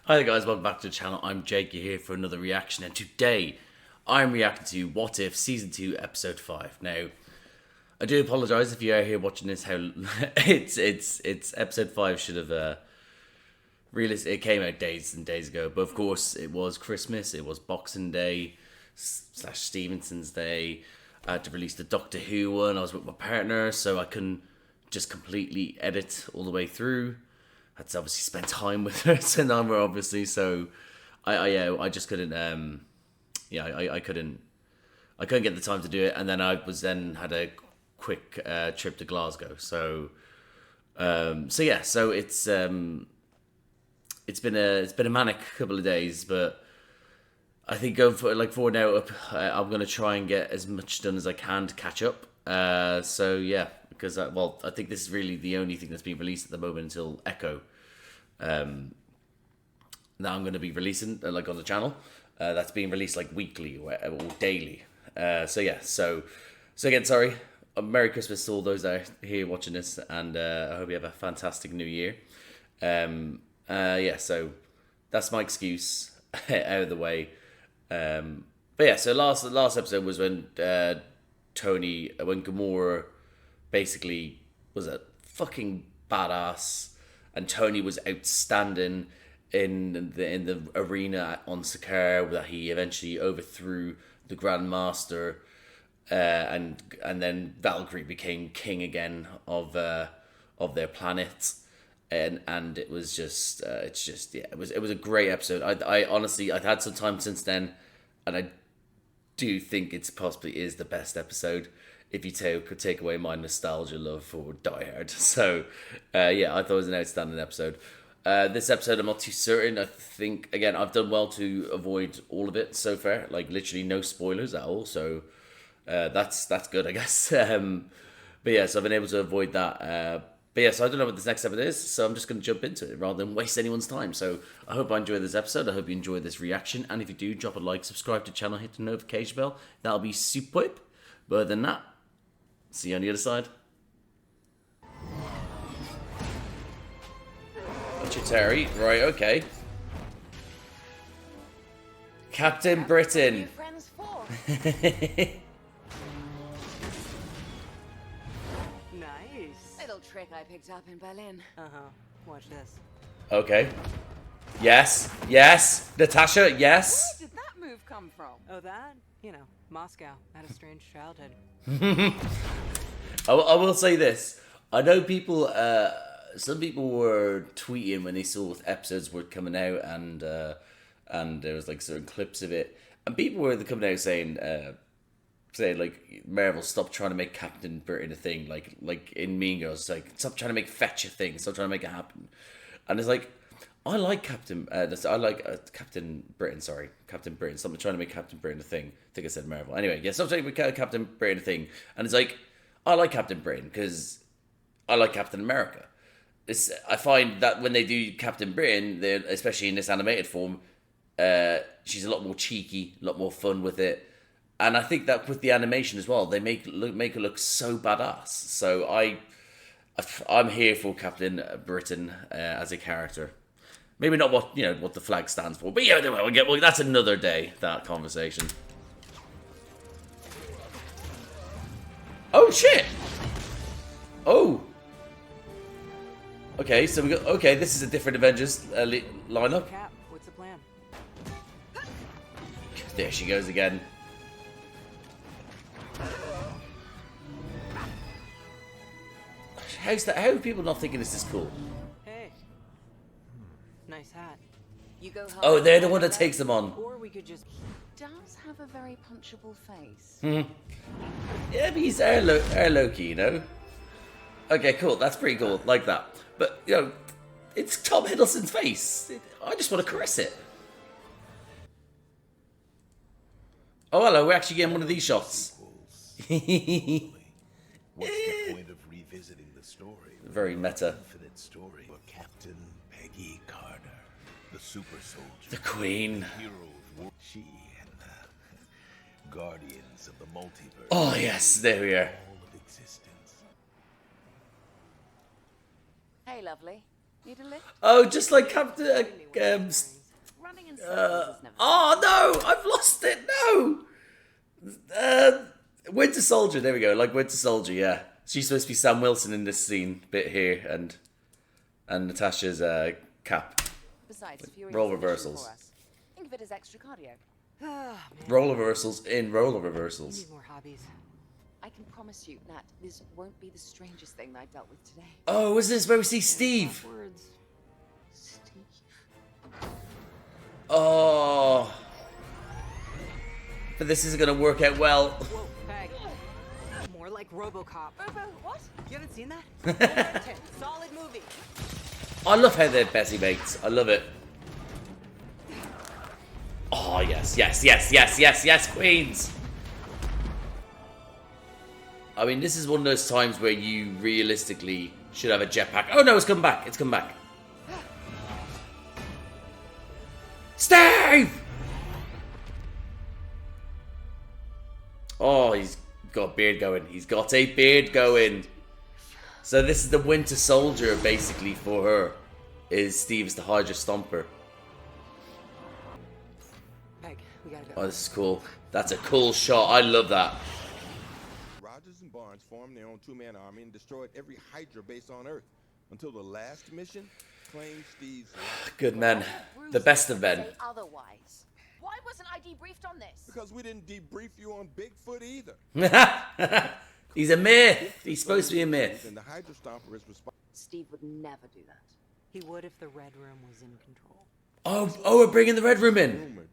Hi there guys, welcome back to the channel. I'm Jake, you're here for another reaction, and today I'm reacting to What If Season 2 Episode 5. Now, I do apologise if you are here watching this, how it's Episode 5 should have it came out days and days ago, but of course it was Christmas, it was Boxing Day / Stevenson's Day. I had to release the Doctor Who one, I was with my partner, so I couldn't just completely edit all the way through. I had to obviously spend time with her, and obviously, so I just couldn't I couldn't get the time to do it, and then had a quick trip to Glasgow, so it's been a manic couple of days, but I think going forward now, I'm gonna try and get as much done as I can to catch up. Because I think this is really the only thing that's being released at the moment until Echo. That I'm going to be releasing on the channel. That's being released weekly or daily. So again, sorry. Merry Christmas to all those that are here watching this, and I hope you have a fantastic New Year. So that's my excuse out of the way. So last episode was when when Gamora basically was a fucking badass, and Tony was outstanding in the arena on Sakaar, that he eventually overthrew the Grand Master, and then Valkyrie became king again of their planet, and it was just it was a great episode. I honestly, I've had some time since then, and I do think it's possibly is the best episode if you could take away my nostalgia love for Die Hard. So I thought it was an outstanding episode. This episode I'm not too certain. I think again I've done well to avoid all of it so far, literally no spoilers at all, so that's good, I guess. So I've been able to avoid that. So I don't know what this next episode is, so I'm just going to jump into it rather than waste anyone's time. So I hope I enjoyed this episode. I hope you enjoyed this reaction. And if you do, drop a like, subscribe to the channel, hit the notification bell. That'll be superb. But other than that, see you on the other side. Terry, right, okay. Captain Britain. Little trick I picked up in Berlin. Watch this. Okay. Yes. Natasha, yes. Where did that move come from? Oh, that? You know, Moscow. I had a strange childhood. I will say this. I know people, some people were tweeting when they saw episodes were coming out, and there was certain clips of it, and people were coming out saying Marvel, stop trying to make Captain Britain a thing, like in Mean Girls, stop trying to make fetch a thing, stop trying to make it happen. And it's I like Captain Britain, sorry, Captain Britain. Stop trying to make Captain Britain a thing. I think I said Marvel. Anyway, stop trying to make Captain Britain a thing. And it's I like Captain Britain because I like Captain America. I find that when they do Captain Britain, especially in this animated form, she's a lot more cheeky, a lot more fun with it. And I think that with the animation as well, they make her look so badass. So I'm here for Captain Britain as a character. Maybe not what the flag stands for, but that's another day, that conversation. Oh shit! Oh. Okay, so this is a different Avengers lineup. Cap, what's the plan? There she goes again. How are people not thinking this is cool? Hey. Nice hat. You go home. Oh, they're the one that takes them on. Or we could just... Does have a very punchable face. Yeah, but he's our Loki, Okay, cool. That's pretty cool. Like that. But, it's Tom Hiddleston's face. I just want to caress it. Oh, hello. We're actually getting one of these shots. What's the point of revisiting the story? Very meta. Infinite story for Captain Peggy Carter, the super soldier, The Queen. hero of war. She and the guardians of the multiverse. Oh, yes. There we are. All of existence. Hey, lovely. Need a lift? Oh, just like Captain Running in circles is never. Oh no! I've lost it. No. Winter Soldier. There we go. Like Winter Soldier. Yeah. She's supposed to be Sam Wilson in this scene bit here, and Natasha's Cap. Besides, Fury Role has a mission reversals. for us. Think of it as extra cardio. Role reversals in role reversals. Need more hobbies. I can promise you, Nat, this won't be the strangest thing that I've dealt with today. Oh, is this where we see Steve? Words. Oh. But this isn't going to work out well. Whoa, Peg. More like RoboCop. Robo, what? You haven't seen that? Solid movie. I love how they're Bessie mates. I love it. Oh, yes, Queens. I mean, this is one of those times where you realistically should have a jetpack. Oh no, it's come back. It's come back. Steve! Oh, he's got a beard going. He's got a beard going. So this is the Winter Soldier, basically, for her. Is Steve's the Hydra Stomper. Peg, we gotta go. Oh, this is cool. That's a cool shot. I love that. Rogers and Barnes formed their own two-man army and destroyed every Hydra base on Earth until the last mission claimed Steve's life. Good men. The best of men. Say otherwise. Why wasn't I debriefed on this? Because we didn't debrief you on Bigfoot either. He's a myth. He's supposed to be a myth. And the Hydra Stomper is responsible. Steve would never do that. He would if the Red Room was in control. Oh, we're bringing the Red Room in. Rumored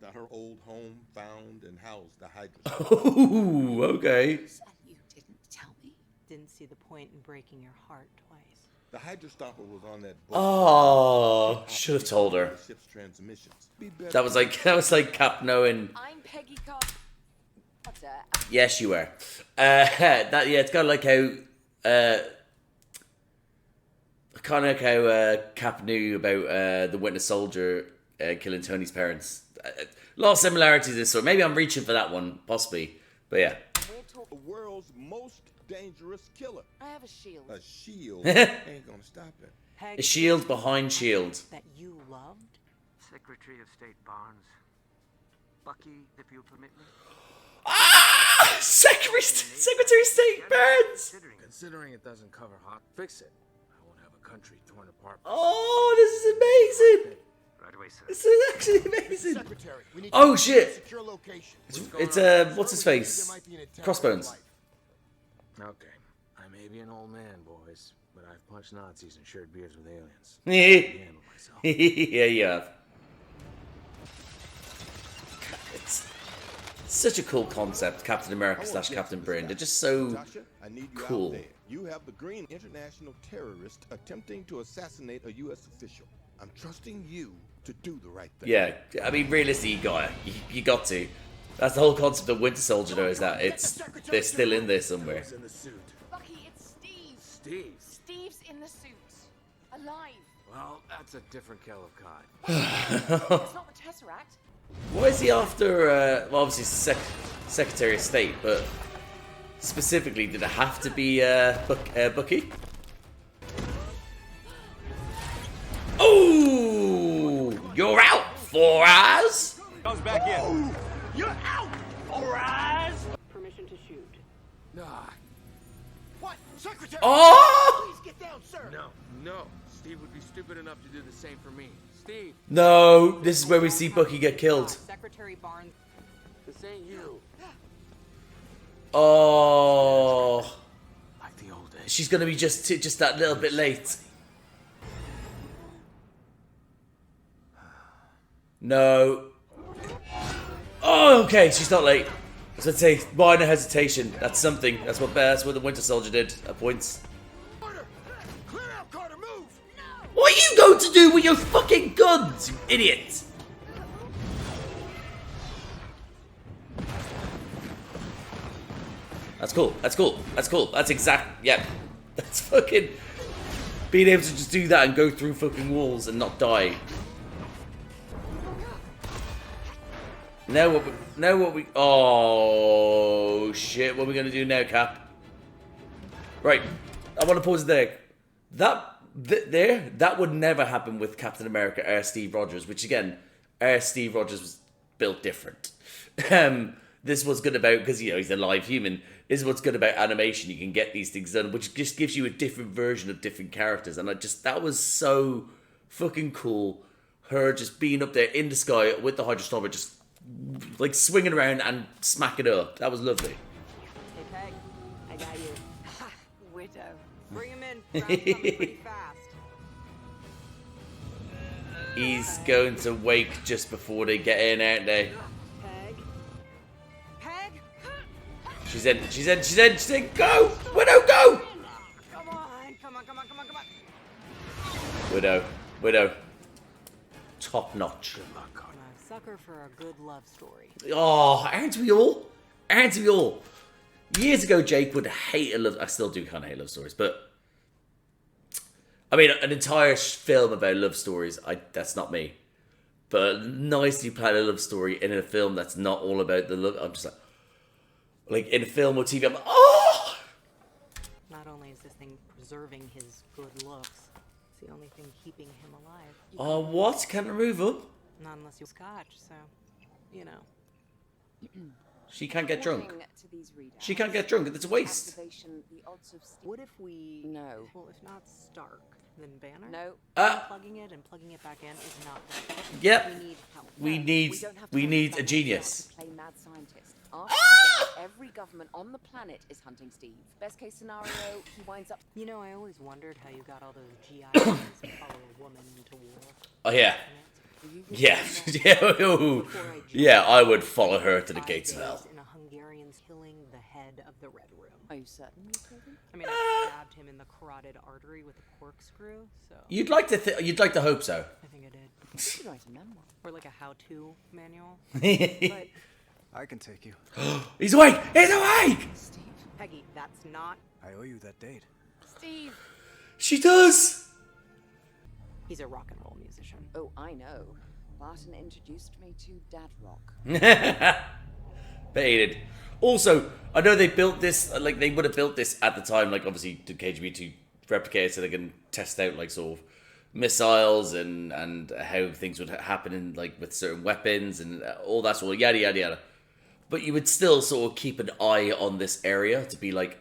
that her old home found and housed the Hydra Stomper. Oh, okay. And you didn't tell me. Didn't see the point in breaking your heart twice. The Hydra Stomper was on that boat. Oh, should have told her. The ship's transmissions. Be better. That was like Cap knowing. I'm Peggy Carter. Yes, you were. It's kind of like how. Kind of like how Cap knew about the Winter Soldier killing Tony's parents. A lot of similarities to this sort. Maybe I'm reaching for that one, possibly. But yeah. We're talking. The world's most dangerous killer. I have a shield. A shield ain't gonna stop it. Peg, A shield behind shield. that you loved? Secretary of State Barnes. Bucky, if you'll permit me. Ah! Secretary of State Burns! Considering it doesn't cover hot, fix it. I won't have a country torn apart. Oh, this is amazing! Right away, sir. This is actually amazing. Secretary, we need Oh to shit! secure location. It's what's his face? There might be an attack Crossbones. on life. Okay. I may be an old man, boys, but I've punched Nazis and shared beers with aliens. I Yeah, handle myself. you have. It's such a cool concept, Captain America / Captain Britain. They're just so Natasha, I need you cool. out there. You have the green international terrorist attempting to assassinate a U.S. official. I'm trusting you to do the right thing. yeah. I mean, realistically, you got to. That's the whole concept of Winter Soldier, though, is that they're still in there somewhere. Who's in the suit? Bucky, it's Steve. Steve. Steve's in the suit. Alive. Well, that's a different kettle of cod. It's not the Tesseract. Why is he after? Well, obviously, Secretary of State, but specifically, did it have to be Bucky? Oh, you're out, 4 hours. Comes back in. Permission to shoot. What? Secretary! Oh Please get down, sir! No. Steve would be stupid enough to do the same for me. Steve, no! This is where we see Bucky get killed. Secretary Barnes. this ain't you. Oh, Like the old days. she's gonna be just that little bit late. No. Oh, okay, she's not late. I was gonna say minor hesitation. That's something. That's what the Winter Soldier did at points. Carter! Clear out, Carter! Move! What are you going to do with your fucking guns, you idiot? That's cool. That's cool. That's cool. That's exact. Yep. That's fucking being able to just do that and go through fucking walls and not die. Now what we oh shit, what are we gonna do now, Cap? Right, I want to pause it there. That would never happen with Captain America or Steve Rogers, which again, Steve Rogers was built different. This was good about, because, he's a live human. This is what's good about animation. You can get these things done, which just gives you a different version of different characters. And that was so fucking cool. Her just being up there in the sky with the Hydra Stomper, just like swinging around and smacking it up. That was lovely. Hey, Peg, I got you. Widow. Bring him in. Round coming pretty fast. He's going to wake just before they get in, aren't they? Peg. Peg. She's in. Go! Widow, go! Come on. Widow. Top notch. I'm a sucker for a good love story. Oh, aren't we all? Years ago, Jake would hate a love... I still do kind of hate love stories, but... I mean, an entire film about love stories, that's not me. But nicely planned a love story in a film that's not all about the love... I'm just like in a film or TV, I'm like, oh! Not only is this thing preserving his good looks, it's the only thing keeping him alive. Oh, what? Can't remove him? Not unless you're Scotch, so, you know. She can't get drunk. According to these readouts, She can't get drunk. It's a waste. activation, the odds of What if we... No. Well, if not Stark, then Banner? No. Plugging it and plugging it back in is not right. Yep. We need help. We No, need don't have we time need for a someone genius. to play mad scientist. After today, every government on the planet is hunting Steve. Best case scenario, he winds up. You know, I always wondered how you got all those GIs to follow a woman to war. Oh yeah. Are you Yeah. really Yeah. Yeah, I would follow her to the 5 gates of days hell. in a Hungarian's killing the head of the Red Room. Are you certain you killed him? I mean, I stabbed him in the carotid artery with a corkscrew, so You'd like to hope so. I think I did. You should write a memoir. Or like a how-to manual. He's But I can take you. awake! He's awake! Steve. Peggy, that's not. I owe you that date. Steve. She does! He's a rock and roll musician. Oh, I know. Barton introduced me to Dad Rock. Baited. Also, I know they built this, like, they would have built this at the time, like, obviously, to KGB to replicate it so they can test out, like, sort of missiles and how things would happen in, like, with certain weapons and all that sort of yada, yada, yada. But you would still sort of keep an eye on this area to be like,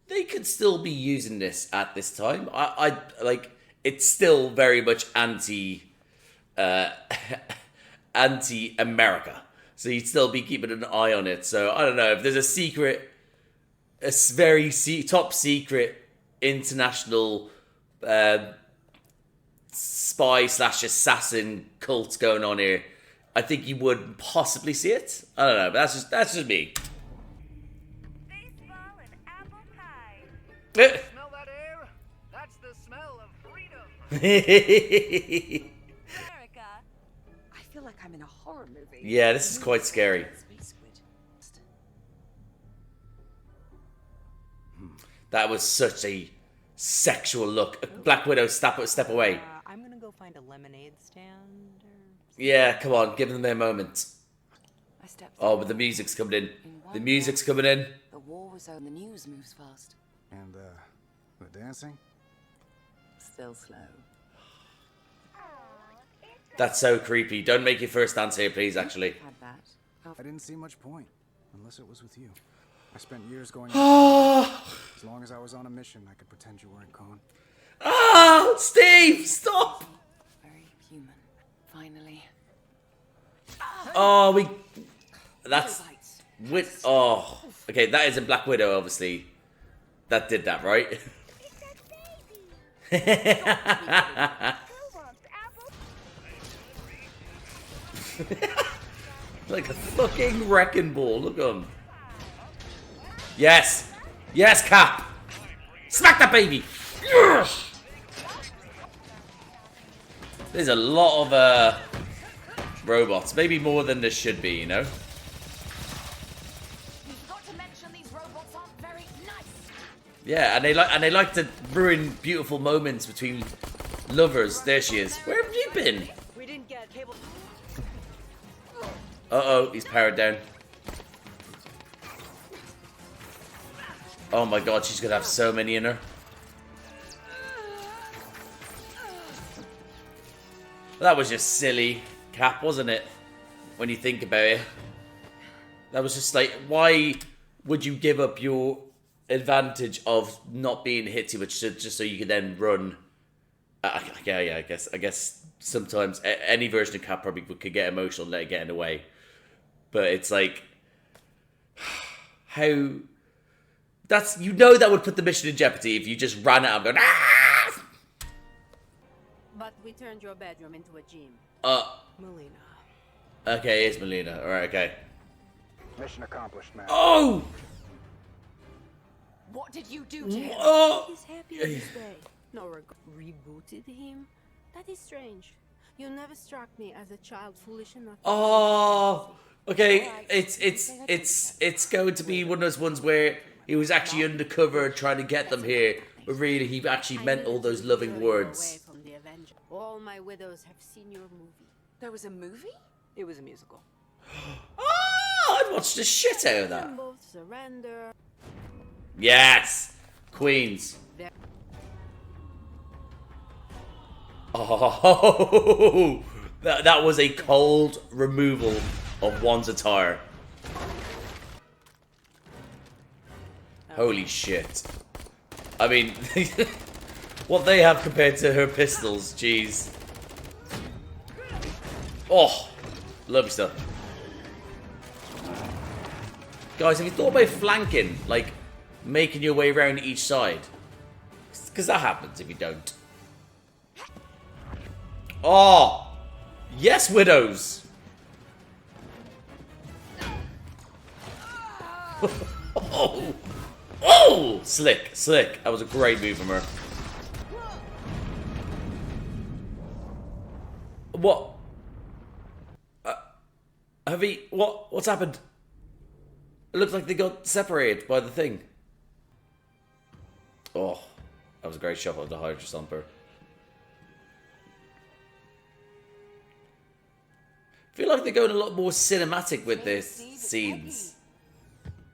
they could still be using this at this time. I like, it's still very much anti-America. So you'd still be keeping an eye on it. So I don't know if there's a very top secret international spy / assassin cult going on here. I think you would possibly see it. I don't know, but that's just me. Baseball and apple pie. Smell that air? That's the smell of freedom. America. I feel like I'm in a horror movie. Yeah, this is quite scary. Space Squid. That was such a sexual look. Black Widow, step away. I'm gonna go find a lemonade stand or... Yeah, come on, give them their moment. I stepped Oh, but the music's coming in. The music's coming in. The war was over. The news moves fast. And, the dancing? Still slow. That's so creepy. Don't make your first dance here, please, actually. Had that. I didn't see much point, unless it was with you. I spent years going... Ah, As long as I was on a mission, I could pretend you weren't gone. Steve, stop! Very human. Finally. Oh, that's okay, that isn't Black Widow, obviously. That did that, right? Like a fucking wrecking ball. Look at him. Yes, Cap. Smack that baby. Yes! There's a lot of robots, maybe more than there should be, you know. You've got to mention these robots aren't very nice. Yeah, and they like to ruin beautiful moments between lovers. There she is. Where have you been? We didn't get cable... Uh-oh, he's powered down. Oh my god, she's gonna have so many in her. That was just silly. Cap, wasn't it? When you think about it. That was just like, why would you give up your advantage of not being hit too much just so you could then run? Yeah, I guess sometimes any version of Cap probably could get emotional and let it get in the way. But it's like, how... That's, you know, that would put the mission in jeopardy if you just ran out and going, ah! But we turned your bedroom into a gym. Melina. Okay, it's Melina. Alright, okay. Mission accomplished, man. Oh! What did you do to him? Oh! He's happy in his day. No regret. Rebooted him? That is strange. You never struck me as a child foolish enough. Oh! Okay, it's going to be one of those ones where he was actually undercover trying to get them here, but really he actually meant all those loving words. All my widows have seen your movie. There was a movie? It was a musical. Oh, I'd watch the shit out of that. Both surrender. Yes! Queens. Oh, that was a cold removal of one's attire. Holy shit. I mean, what they have compared to her pistols, jeez. Oh, lovely stuff. Guys, have you thought about flanking? Like, making your way around each side? Because that happens if you don't. Oh! Yes, widows! Oh! Oh! Slick, slick. That was a great move from her. What? What's happened? It looks like they got separated by the thing. Oh, that was a great shot of the Hydra Stomper. I feel like they're going a lot more cinematic with their scenes.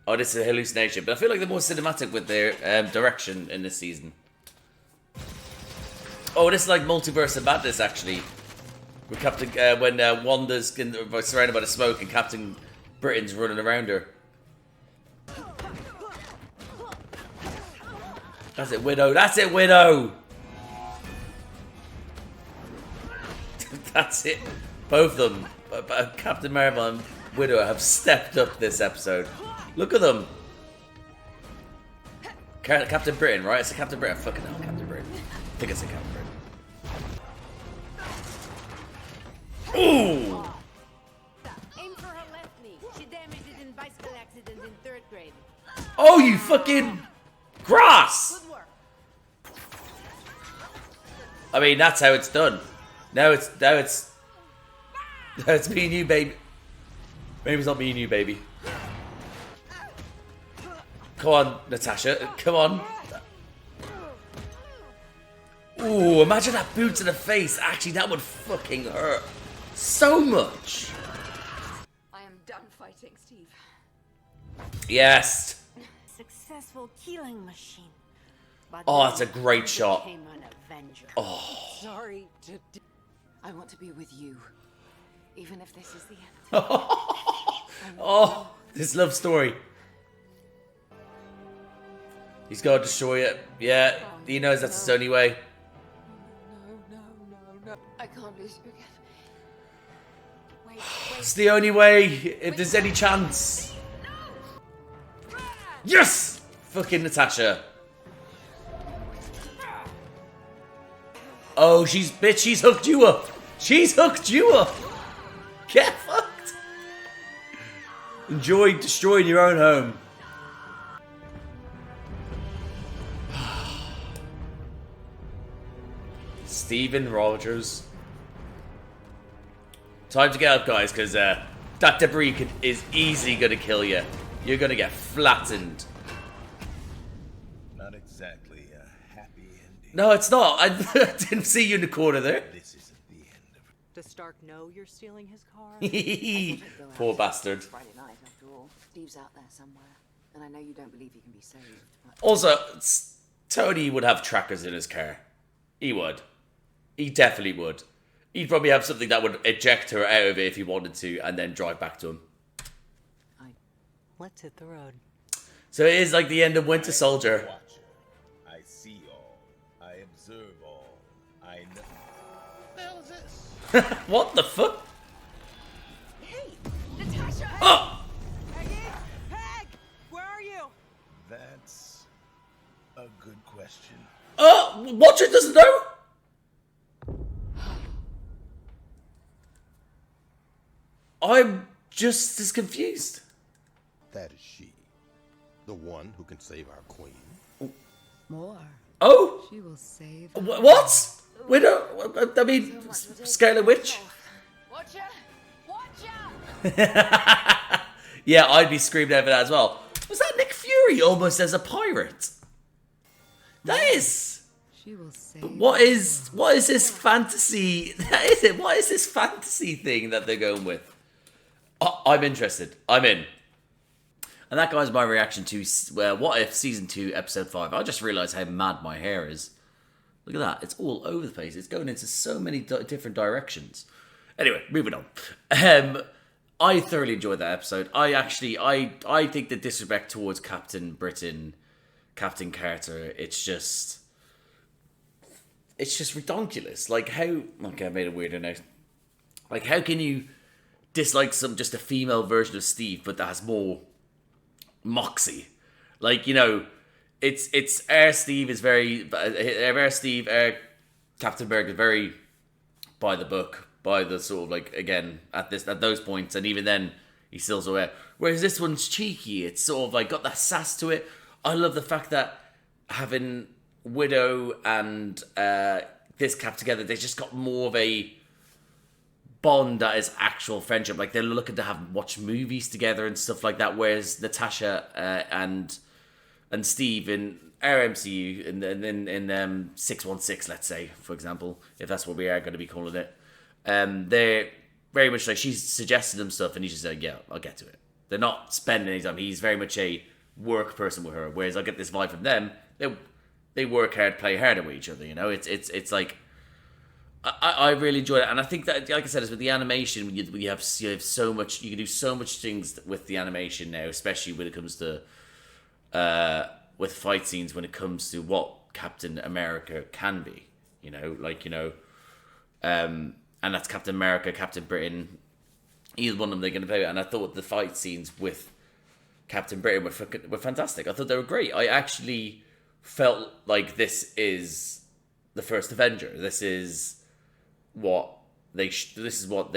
Oh, this is a hallucination, but I feel like they're more cinematic with their direction in this season. Oh, this is like Multiverse of Madness, actually. With Captain, when Wanda's surrounded by the smoke and Captain Britain's running around her. That's it, Widow. That's it, Widow. That's it. Both of them, Captain Marvel and Widow, have stepped up this episode. Look at them. Captain Britain, right? It's a Captain Britain. Fucking hell, Captain Britain. I think it's a Captain Britain. Ooh! Aim for her left knee. She damaged it in bicycle accident in 3rd grade. Oh, you fucking grass! Good work. I mean, that's how it's done. Now it's me and you, baby. Maybe it's not me and you, baby. Come on, Natasha. Come on. Ooh, imagine that boot to the face. Actually, that would fucking hurt so much. I am done fighting, Steve. Yes. Successful killing machine. But Oh, that's a great shot. became an Avenger. Oh. Sorry to... I want to be with you. Even if this is the end. Oh, this love story. He's got to destroy it. Yeah, he knows that's his only way. No. I can't lose you again. Wait. It's the only way, if there's any chance. Yes! Fucking Natasha. Oh, she's hooked you up. She's hooked you up. Get fucked. Enjoy destroying your own home. Steven Rogers. Time to get up, guys, because that debris is easily going to kill you. You're going to get flattened. Not exactly a happy ending. No, it's not. I didn't see you in the corner there. This isn't the end of it. Does Stark know you're stealing his car? Poor bastard. Friday night, after all. Steve's out there somewhere. And I know you don't believe he can be saved, but... Also, Tony would have trackers in his car. He would. He definitely would. He'd probably have something that would eject her out of it if he wanted to, and then drive back to him. Let's hit the road. So it is like the end of Winter Soldier. Watcher. I see all. I observe all. I know. What the hell is this? What the fuck? Hey, Natasha! Oh! Peggy! Peg! Where are you? That's a good question. Oh! Watcher doesn't know? I'm just as confused. That is she. The one who can save our queen. More. Oh! She will save. What? Widow? I mean, Scarlet Witch? Watcher! Watcher! Yeah, I'd be screaming out for that as well. Was that Nick Fury almost as a pirate? That is. She will save. What is this fantasy? That is it. What is this fantasy thing that they're going with? I'm interested. I'm in. And that, guys, my reaction to What If Season 2, Episode 5. I just realised how mad my hair is. Look at that. It's all over the place. It's going into so many different directions. Anyway, moving on. I thoroughly enjoyed that episode. I think the disrespect towards Captain Britain, Captain Carter, it's just ridiculous. Like, how... Okay, I made a weirdo now. Like, how can you dislike just a female version of Steve, but that has more moxie? Like, you know, it's Steve is very Captain America is very by the book, by the sort of, like, again at those points, and even then he's still so aware. Whereas this one's cheeky. It's sort of like got that sass to it. I love the fact that having Widow and this Cap together, they just got more of a bond that is actual friendship. Like, they're looking to watch movies together and stuff like that. Whereas Natasha and Steve in our MCU in 616, let's say, for example, if that's what we are going to be calling it, they're very much like, she's suggested them stuff and he's just like, yeah, I'll get to it. They're not spending any time. He's very much a work person with her. Whereas I get this vibe from them. They work hard, play harder with each other. You know, it's like. I really enjoyed it, and I think that, like I said, is with the animation, you have so much. You can do so much things with the animation now, especially when it comes to with fight scenes. When it comes to what Captain America can be, you know, like, you know, and that's Captain America, Captain Britain. Either one of them they're going to play with, and I thought the fight scenes with Captain Britain were fantastic. I thought they were great. I actually felt like this is the first Avenger. This is what what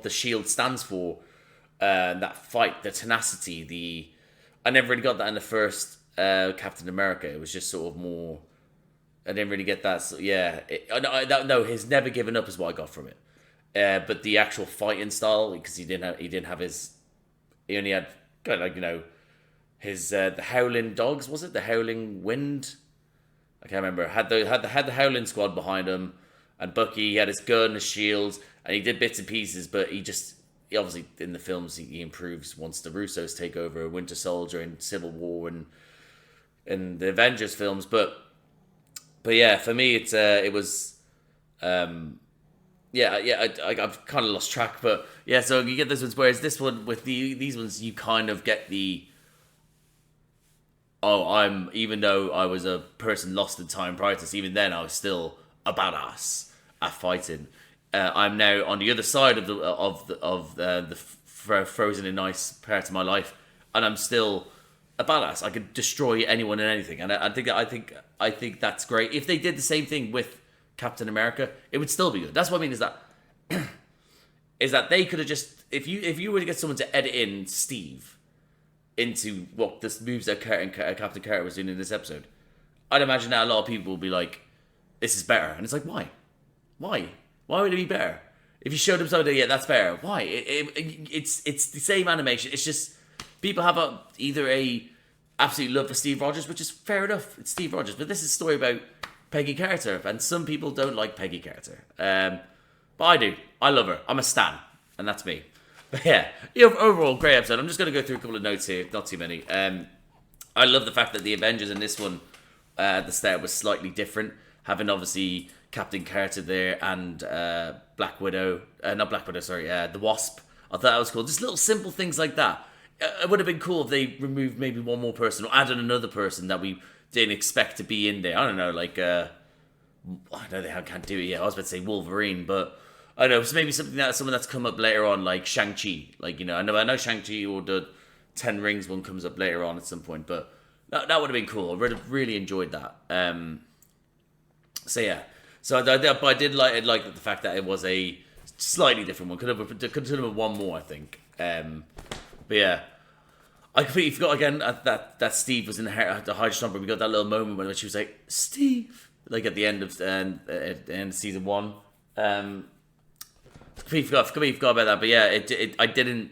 the shield stands for. That fight, the tenacity, I never really got that in the first Captain America. It was just sort of more. I didn't really get that. So, yeah, no, his never given up is what I got from it. But the actual fighting style, because he only had kind of, like, you know, his the Howling Dogs, was it the Howling Wind? I can't remember. Had the Howling Squad behind him, and Bucky, he had his gun, his shields, and he did bits and pieces. But he obviously in the films he improves once the Russos take over Winter Soldier and Civil War and in the Avengers films. But yeah, for me I've kind of lost track. But yeah, so you get this ones. Whereas this one with these ones, you kind of get the. Even though I was a person lost in time prior to this, even then I was still a badass at fighting. I'm now on the other side of the frozen in ice part of my life, and I'm still a badass. I could destroy anyone and anything, and I think that's great. If they did the same thing with Captain America, it would still be good. That's what I mean. Is that they could have just, if you were to get someone to edit in Steve into what this moves that Captain Carter was doing in this episode, I'd imagine that a lot of people will be like, this is better. And it's like, why would it be better? If you showed them something, yeah, that's better. Why? It's the same animation. It's just people have either a absolute love for Steve Rogers, which is fair enough. It's Steve Rogers, but this is a story about Peggy Carter, and some people don't like Peggy Carter. But I do. I love her. I'm a stan, and that's me. But yeah, overall, great episode. I'm just going to go through a couple of notes here, not too many. I love the fact that the Avengers in this one at the start was slightly different. having obviously Captain Carter there and Black Widow, not Black Widow, sorry, the Wasp. I thought that was cool. Just little simple things like that. It would have been cool if they removed maybe one more person or added another person that we didn't expect to be in there. I don't know, like, I know they can't do it yet. I was about to say Wolverine, but I don't know, it's maybe someone that's come up later on, like Shang-Chi. Like, you know, I know Shang-Chi or the 10 Rings one comes up later on at some point, but that would have been cool. I would have really enjoyed that. So yeah. So I did like the fact that it was a slightly different one. Could have been one more, I think. But yeah, I completely forgot again that Steve was in the Hydra Stomper. We got that little moment when she was like, Steve, like at the end of season 1. Completely forgot about that. But yeah, I didn't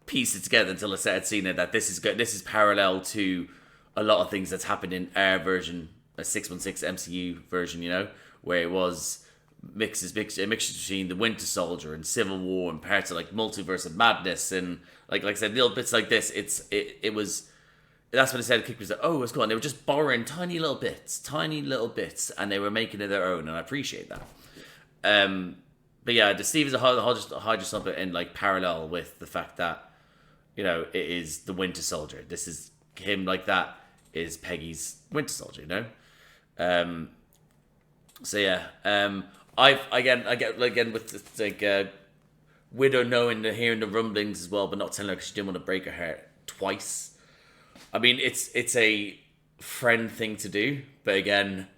piece it together until I had seen it that this is parallel to a lot of things that's happened in our version, a 616 MCU version, you know, where it was a mixture between the Winter Soldier and Civil War and parts of like Multiverse of Madness and like I said, little bits like this. It was, that's what I said. Kick was like, oh, it's gone. They were just borrowing tiny little bits, and they were making it their own, and I appreciate that. But yeah, the Steve is a Hydra Stomper in like parallel with the fact that, you know, it is the Winter Soldier. This is him like that is Peggy's Winter Soldier, you know. So yeah, I get with like Widow knowing hearing the rumblings as well, but not telling her because she didn't want to break her heart twice. I mean, it's a friend thing to do, but again,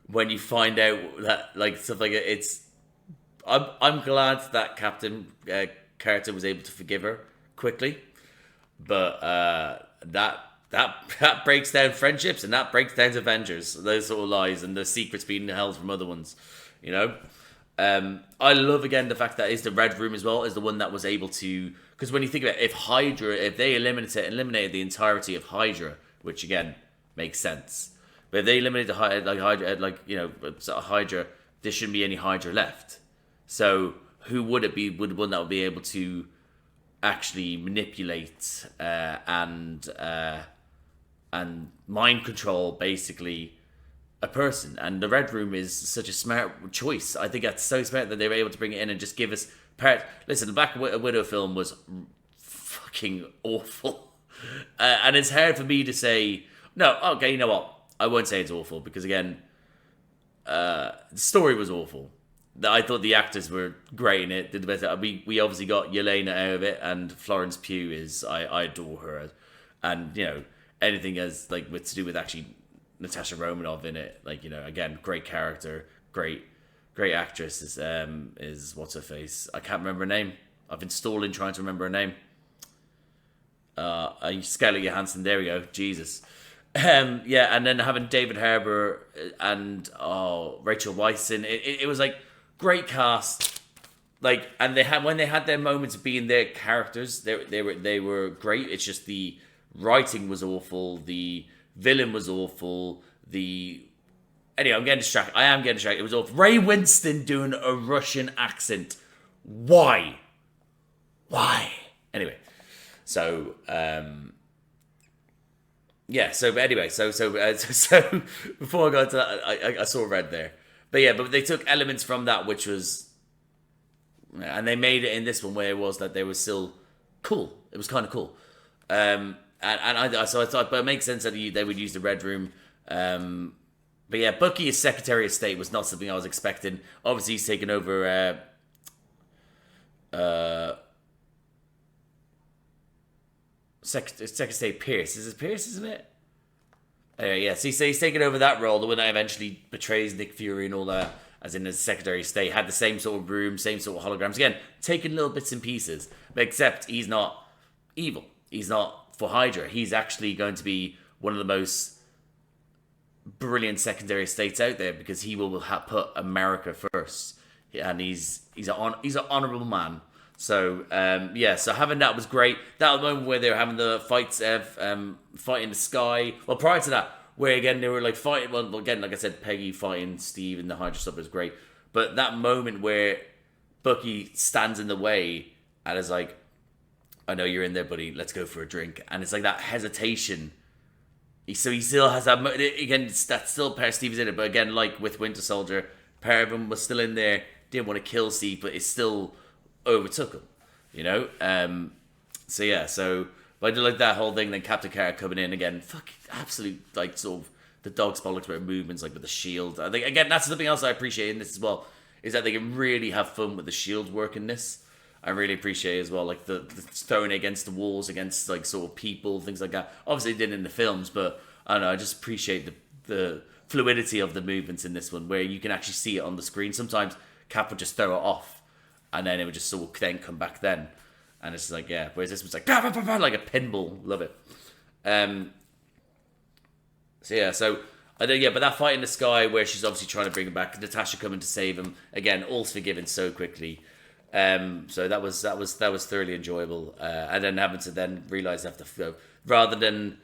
when you find out that like stuff like it, I'm glad that Captain Carter was able to forgive her quickly, but that breaks down friendships and that breaks down Avengers. Those sort of lies and the secrets being held from other ones, you know. I love again the fact that is the Red Room as well is the one that was able to, because when you think about it, if they eliminated the entirety of Hydra, which again makes sense, but if they eliminated Hydra, there shouldn't be any Hydra left. So who would it be? Would one that would be able to actually manipulate and mind control basically a person? And the Red Room is such a smart choice. I think that's so smart that they were able to bring it in and just give us listen, the Black Widow film was fucking awful, and it's hard for me to say no. Okay, you know what? I won't say it's awful because again, the story was awful. I thought the actors were great in it. Did the best. We obviously got Yelena out of it, and Florence Pugh is I adore her, and you know anything as like with to do with actually Natasha Romanoff in it, like, you know, again, great character, great actress is what's her face? I can't remember her name. I've been stalling trying to remember her name. Scarlett Johansson. There we go. Jesus. Yeah, and then having David Harbour and Rachel Weisz in it was like great cast. Like, and when they had their moments of being their characters, they were great. It's just the writing was awful. The villain was awful. Anyway, I'm getting distracted. I am getting distracted. It was awful. Ray Winston doing a Russian accent. Why? Anyway, so yeah. So anyway, so before I got to that, I saw red there. But yeah, but they took elements from that, which was, and they made it in this one where it was that they were still cool. It was kind of cool. So I thought, but it makes sense that they would use the Red Room. But yeah, Bucky as Secretary of State was not something I was expecting. Obviously, he's taken over Secretary of State Pierce. Is it Pierce, isn't it? Anyway, yeah, so he's taken over that role, the one that eventually betrays Nick Fury and all that, as in as Secretary of State. Had the same sort of room, same sort of holograms. Again, taking little bits and pieces. But except he's not evil. He's not for Hydra. He's actually going to be one of the most brilliant Secretary of States out there because he will put America first. And he's an honourable man. So, yeah, so having that was great. That was the moment where they were having the fights, fight in the sky. Well, prior to that, where again, they were like fighting, well, again, like I said, Peggy fighting Steve and the Hydra stuff was great. But that moment where Bucky stands in the way and is like, I know you're in there, buddy, let's go for a drink. And it's like that hesitation So he still has that. Again, that's still part of Steve is in it, but again, like with Winter Soldier, part of him was still in there. Didn't want to kill Steve, but it still overtook him. You know. So yeah. So but I did like that whole thing. Then Captain Carter coming in again. Fuck, absolute like sort of the dog's bollocks about movements, like with the shield. I think again that's something else I appreciate in this as well. Is that they can really have fun with the shield work in this. I really appreciate as well, like the throwing against the walls, against like sort of people, things like that. Obviously, they did in the films, but I don't know. I just appreciate the fluidity of the movements in this one, where you can actually see it on the screen. Sometimes Cap would just throw it off, and then it would just sort of then come back then, and it's like yeah. Whereas this was like like a pinball. Love it. So yeah, so I don't but that fight in the sky where she's obviously trying to bring him back, Natasha coming to save him again, all's forgiven so quickly. So that was thoroughly enjoyable, and then having to then realize after rather than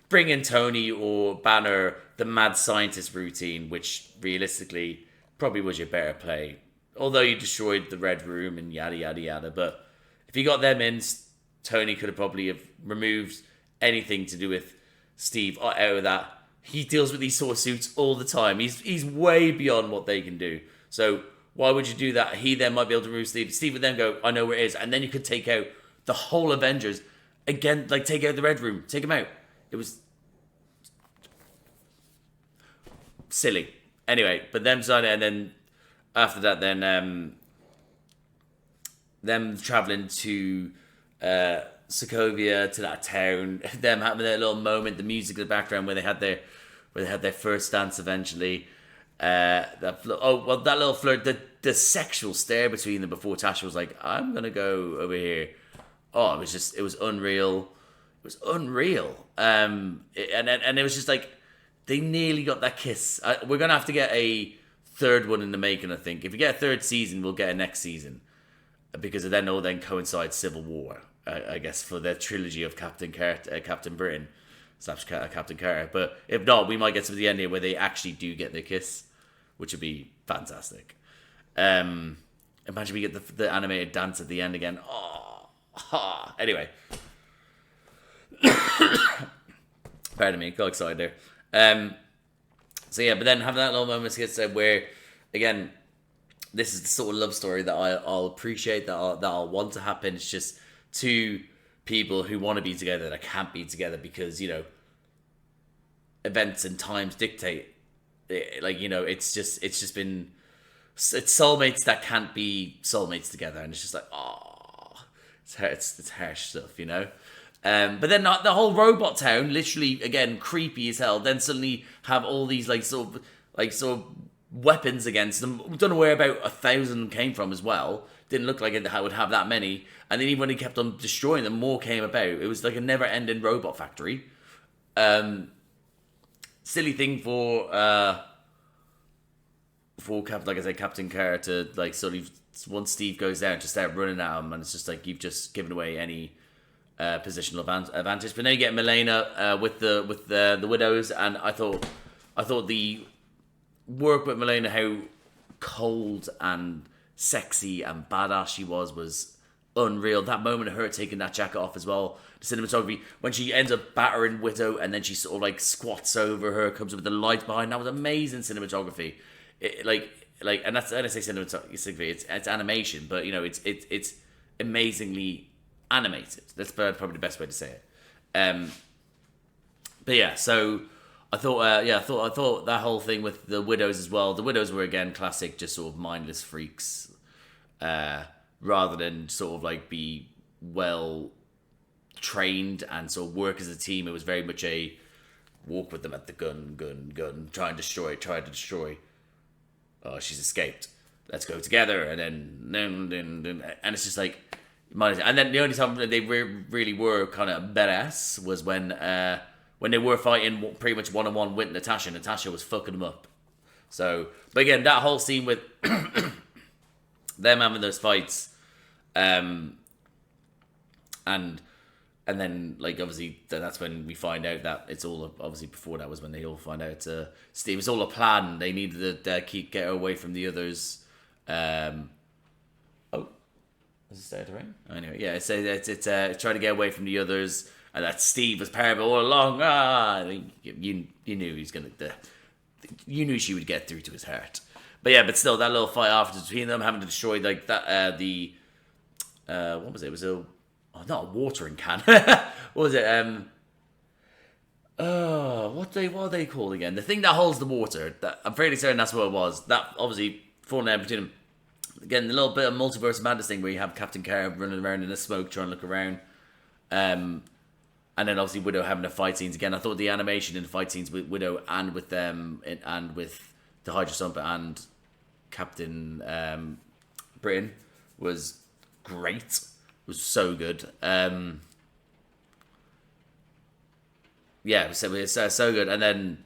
bring in Tony or Banner the mad scientist routine, which realistically probably was your better play, although you destroyed the Red Room and yada yada yada. But if you got them in, Tony could have probably have removed anything to do with Steve out of that. He deals with these sort of suits all the time. He's way beyond what they can do. So why would you do that? He then might be able to remove Steve. Steve would then go, I know where it is. And then you could take out the whole Avengers. Again, like take out the Red Room. Take him out. It was silly. Anyway, but them deciding, and then after that, then them traveling to Sokovia, to that town, them having their little moment, the music in the background where they had their first dance eventually. That little flirt, the sexual stare between them before Tasha was like, I'm gonna go over here. Oh, it was unreal. It was unreal. And it was just like they nearly got that kiss. We're gonna have to get a third one in the making, I think. If we get a third season, we'll get a next season, because it then all coincides Civil War, I guess, for their trilogy of Captain Britain / Captain Carter. But if not, we might get to the end here where they actually do get their kiss, which would be fantastic. Imagine we get the animated dance at the end again. Oh, anyway. Pardon me, got excited there. So yeah, but then having that little moment where, again, this is the sort of love story that I'll appreciate, that I'll want to happen. It's just two people who want to be together that can't be together because, you know, events and times dictate. Like, you know, it's just been, it's soulmates that can't be soulmates together, and it's just like, it's harsh stuff, you know. But then the whole robot town, literally again creepy as hell. Then suddenly have all these like sort of weapons against them. We don't know where about 1,000 came from as well. Didn't look like it would have that many. And then even when he kept on destroying them, more came about. It was like a never-ending robot factory. Silly thing for like I said, Captain Carter to like sort of, once Steve goes down, to start running at him, and it's just like you've just given away any positional advantage. But now you get Milena with the widows, and I thought the work with Milena, how cold and sexy and badass she was unreal. That moment of her taking that jacket off as well, the cinematography when she ends up battering Widow, and then she sort of like squats over her, comes up with the light behind. That was amazing cinematography. And that's, when I say cinematography, it's animation, but you know it's amazingly animated. That's probably the best way to say it. But yeah, so I thought that whole thing with the widows as well. The widows were again classic, just sort of mindless freaks, rather than sort of like be well trained and sort of work as a team. It was very much a walk with them at the gun, try to destroy. Oh, she's escaped. Let's go together, and then and it's just like. And then the only time they really were kind of badass was when they were fighting pretty much one-on-one with Natasha. Natasha was fucking them up. So, but again, that whole scene with them having those fights, and then like obviously that's when we find out that it's all, obviously before that was when they all find out Steve, it's all a plan. They needed to get her away from the others. Does it start to rain? Anyway, yeah, it's trying to get away from the others, and that Steve was part of it all along. You knew he was gonna. You knew she would get through to his heart. But yeah, but still, that little fight afterwards between them, having to destroy like that. What was it? It was not a watering can. What was it? What are they called again? The thing that holds the water. That, I'm fairly certain that's what it was. That obviously falling out between them. Again, the little bit of multiverse madness thing where you have Captain Carrot running around in the smoke trying to look around. And then obviously Widow having the fight scenes again. I thought the animation in the fight scenes with Widow and with them and with the Hydra Stomper and Captain Britain was great. Was so good. Yeah, it was so good. And then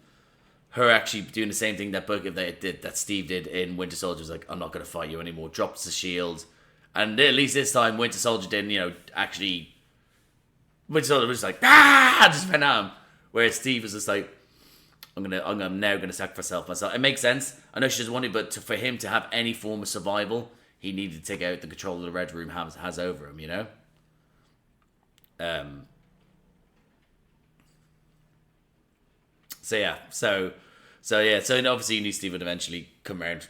her actually doing the same thing that Steve did in Winter Soldier was like, I'm not going to fight you anymore. Drops the shield. And at least this time, Winter Soldier didn't, actually... Winter Soldier was like, just went at him. Whereas Steve was just like, I'm now going to sacrifice myself. It makes sense. I know she doesn't want it, but for him to have any form of survival, he needed to take out the control of the Red Room has over him, So obviously you knew Steve would eventually come around.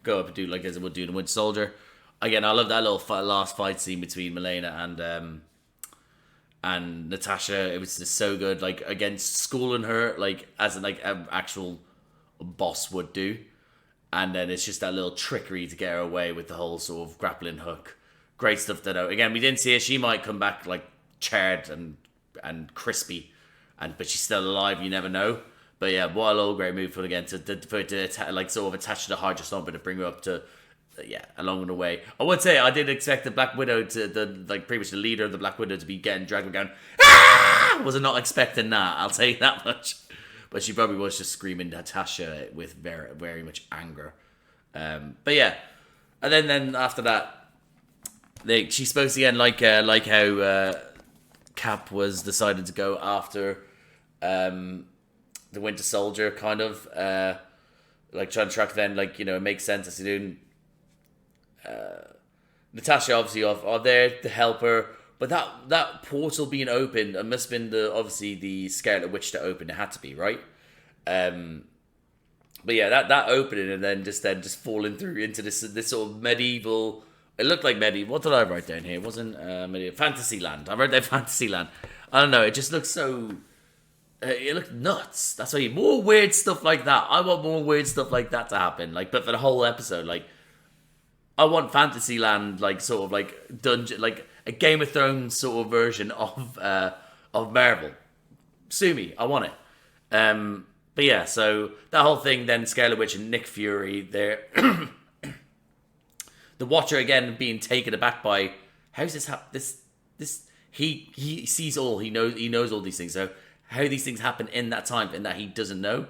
Go up and do like as it would do in Winter Soldier. Again, I love that little last fight scene between Milena and Natasha. It was just so good. Like again, schooling her like as an actual boss would do, and then it's just that little trickery to get her away with the whole sort of grappling hook. Great stuff. Again, we didn't see her. She might come back like charred and crispy. But she's still alive, you never know. But yeah, what a little great move for again to attach to the Hydra Stomper to bring her up to along the way. I would say I did expect the Black Widow pretty much the leader of the Black Widow to be getting dragged down. Was not expecting that, I'll tell you that much. But she probably was just screaming Natasha with very, very much anger. But yeah, and then after that, she spoke again like how Cap was decided to go after the Winter Soldier, kind of trying to track them. It makes sense as you're doing. Natasha obviously are there to help her, but that portal being opened, it must have been the Scarlet Witch that opened. It had to be, right. But yeah, that opening and then just falling through into this sort of medieval. It looked like medieval. What did I write down here? It wasn't medieval. Fantasyland. I wrote down Fantasyland. I don't know. It just looked so. It looked nuts. That's why more weird stuff like that. I want more weird stuff like that to happen. But for the whole episode, I want Fantasyland, sort of dungeon, a Game of Thrones sort of version of Marvel. Sue me. I want it. But yeah, so that whole thing. Then Scarlet Witch and Nick Fury. They're. The Watcher again being taken aback by how's this happen? This he sees all, he knows all these things. So how these things happen in that time and that he doesn't know,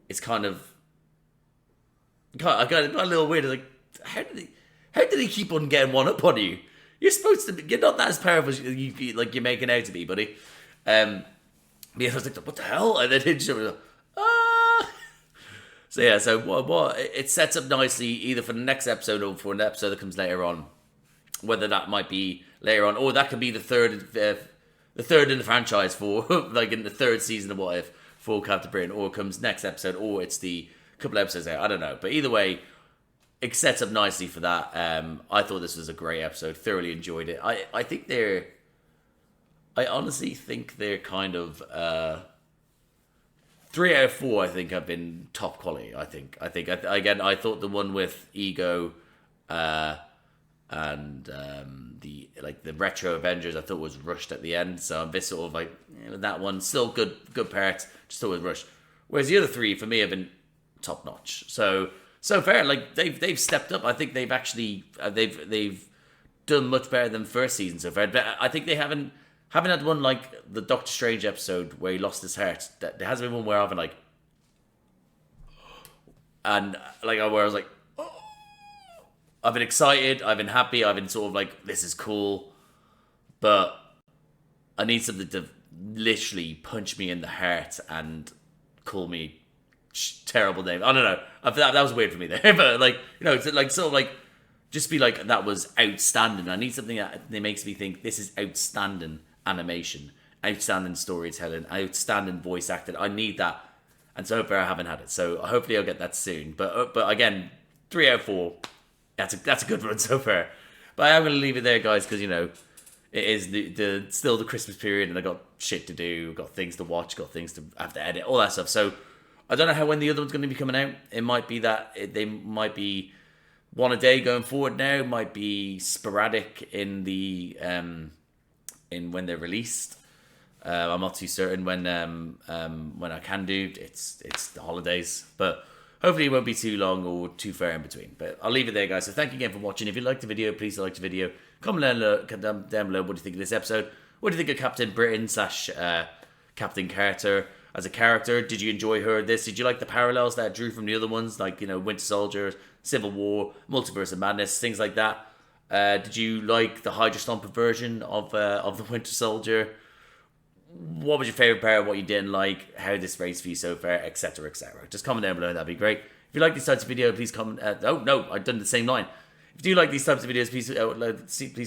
it's kind of I got a little weird. Like how did he keep on getting one up on you? You're supposed to you're not that as powerful as you're making out to be, buddy. Yeah, I was like, what the hell? And then he was like, So yeah, so what it sets up nicely either for the next episode or for an episode that comes later on. Whether that might be later on, or that could be the third in the franchise for in the third season of What If for Captain Britain, or it comes next episode, or it's the couple episodes out. I don't know, but either way, it sets up nicely for that. I thought this was a great episode. Thoroughly enjoyed it. I honestly think they're kind of 3 out of 4. I think have been top quality. I think again. I thought the one with Ego, and the retro Avengers, I thought was rushed at the end. So I'm a bit sort of that one still good parts. Just thought it was rushed. Whereas the other 3 for me have been top notch. So fair. They've stepped up. I think they've actually they've done much better than first season so far. But I think they haven't had one like the Doctor Strange episode where he lost his heart. There hasn't been one where I've been where I was like, oh. I've been excited, I've been happy, I've been sort of this is cool, but I need something to literally punch me in the heart and call me terrible name. I don't know. That was weird for me there, but just be that was outstanding. I need something that makes me think this is outstanding. animation, outstanding storytelling, outstanding voice acting. I need that, and so far I haven't had it. So hopefully I'll get that soon. But again, 3 out of 4. That's a good run so far. But I am going to leave it there, guys, because, you know, it is still the Christmas period, and I got shit to do, got things to watch, got things to have to edit, all that stuff. So I don't know when the other one's going to be coming out. It might be that they might be one a day going forward now. It might be sporadic in the in when they're released. I'm not too certain when I can do. It's the holidays, but hopefully it won't be too long or too far in between. But I'll leave it there, guys. So thank you again for watching. If you liked the video, please like the video. Comment down below what do you think of this episode. What do you think of Captain Britain / Captain Carter as a character? Did you enjoy her this? Did you like the parallels that it drew from the other ones, like, you know, Winter Soldier, Civil War, Multiverse of Madness, things like that? Did you like the Hydra Stomper version of the Winter Soldier? What was your favourite part? What you didn't like? How this race for you so far, etc., etc. Just comment down below. That'd be great. If you like these types of videos, please comment. Oh no, I've done the same line. If you do like these types of videos, please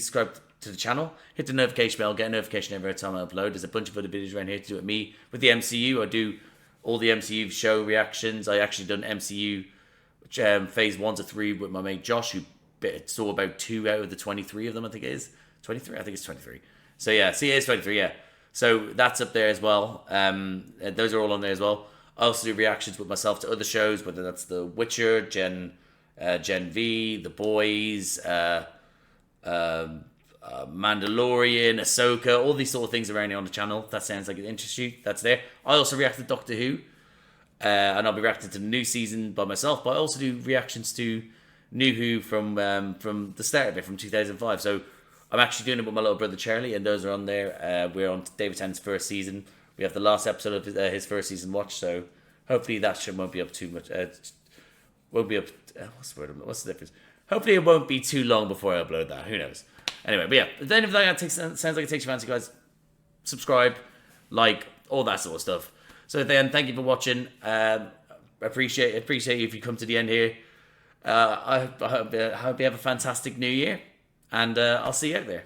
subscribe to the channel. Hit the notification bell. Get a notification every time I upload. There's a bunch of other videos around here to do with me with the MCU. I do all the MCU show reactions. I actually done MCU phase 1 to 3 with my mate Josh, who saw about 2 out of the 23 of them. I think it is 23. I think it's 23. So yeah, see, it is 23. Yeah. So that's up there as well. Those are all on there as well. I also do reactions with myself to other shows, whether that's The Witcher, Gen V, The Boys, Mandalorian, Ahsoka, all these sort of things around here on the channel. That sounds like it interests you. That's there. I also react to Doctor Who, and I'll be reacting to the new season by myself. But I also do reactions to New Who from the start of it, from 2005. So I'm actually doing it with my little brother Charlie, and those are on there. We're on David Tennant's first season. We have the last episode of his first season watched, so hopefully that won't be up too much. Won't be up. What's the difference? Hopefully it won't be too long before I upload that. Who knows? Anyway, but yeah, if anything like that sounds like it takes your fancy, guys, subscribe, like, all that sort of stuff. So then, thank you for watching. Appreciate you if you come to the end here. I hope you have a fantastic new year. And I'll see you out there.